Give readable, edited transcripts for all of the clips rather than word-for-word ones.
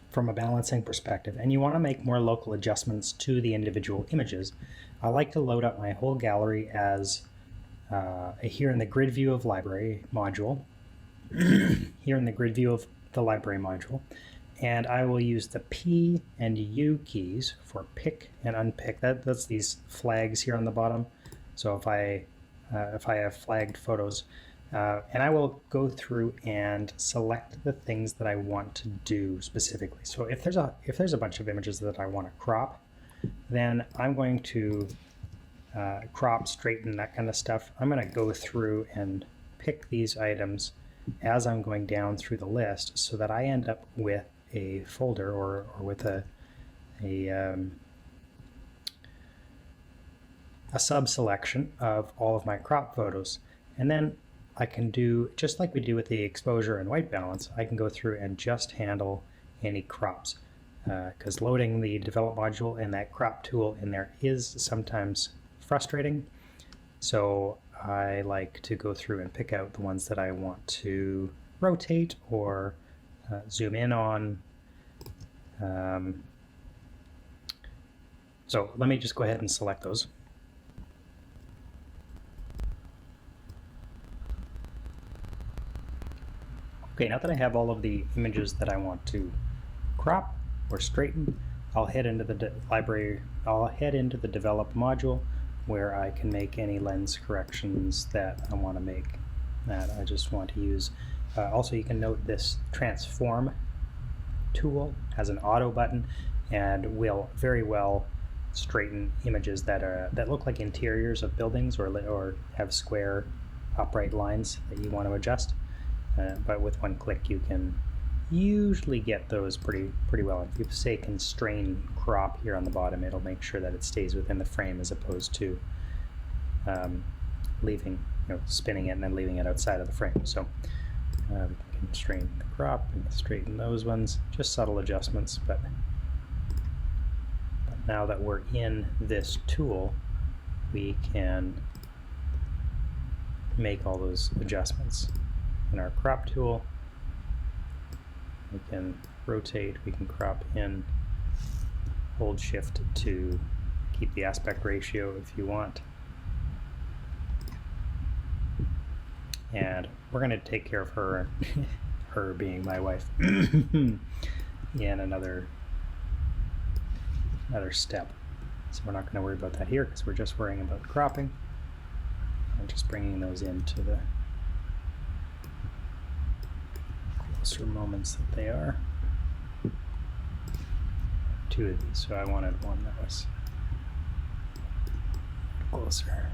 from a balancing perspective and you want to make more local adjustments to the individual images, I like to load up my whole gallery as here in the grid view of library module, here in the grid view of the library module, and I will use the P and U keys for pick and unpick. That's these flags here on the bottom. So if I have flagged photos, and I will go through and select the things that I want to do specifically. So if there's a bunch of images that I want to crop, then I'm going to crop, straighten, that kind of stuff. I'm going to go through and pick these items as I'm going down through the list so that I end up with a folder or with a sub-selection of all of my crop photos. And then I can do, just like we do with the exposure and white balance, I can go through and just handle any crops. Because loading the develop module and that crop tool in there is sometimes frustrating. So I like to go through and pick out the ones that I want to rotate or zoom in on. So let me just go ahead and select those. Okay, now that I have all of the images that I want to crop or straighten, I'll head into the library, I'll head into the develop module where I can make any lens corrections that I want to make, that I just want to use. Also, you can note this transform tool has an auto button and will very well straighten images that look like interiors of buildings or have square upright lines that you want to adjust. But with one click you can usually get those pretty well. If you say constrain crop here on the bottom, it'll make sure that it stays within the frame as opposed to leaving, spinning it and then leaving it outside of the frame. So we can constrain the crop and straighten those ones, just subtle adjustments, but now that we're in this tool, we can make all those adjustments. In our crop tool, we can rotate, we can crop in, hold shift to keep the aspect ratio if you want. And we're going to take care of her, her being my wife, in another step. So we're not going to worry about that here because we're just worrying about cropping and just bringing those into the closer moments that they are. Two of these, so I wanted one that was closer.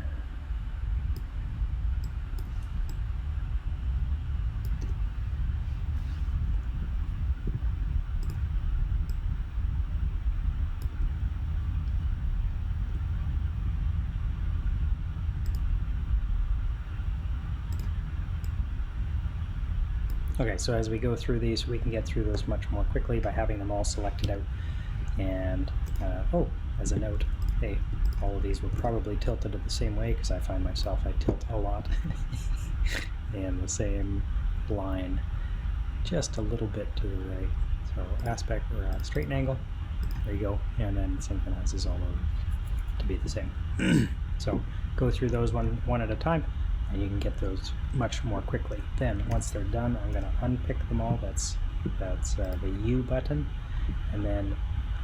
Okay, so as we go through these, we can get through those much more quickly by having them all selected out. And, oh, as a note, hey, all of these were probably tilted the same way because I find myself, I tilt a lot in the same line, just a little bit to the right. So aspect or straighten angle, there you go, and then synchronizes all over to be the same. So go through those one at a time, and you can get those much more quickly. Then once they're done, I'm going to unpick them all. That's the U button, and then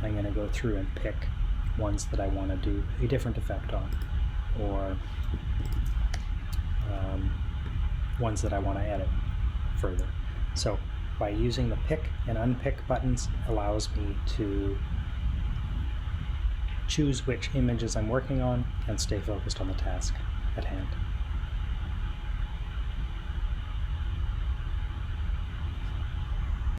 I'm going to go through and pick ones that I want to do a different effect on, or ones that I want to edit further. So by using the pick and unpick buttons allows me to choose which images I'm working on and stay focused on the task at hand.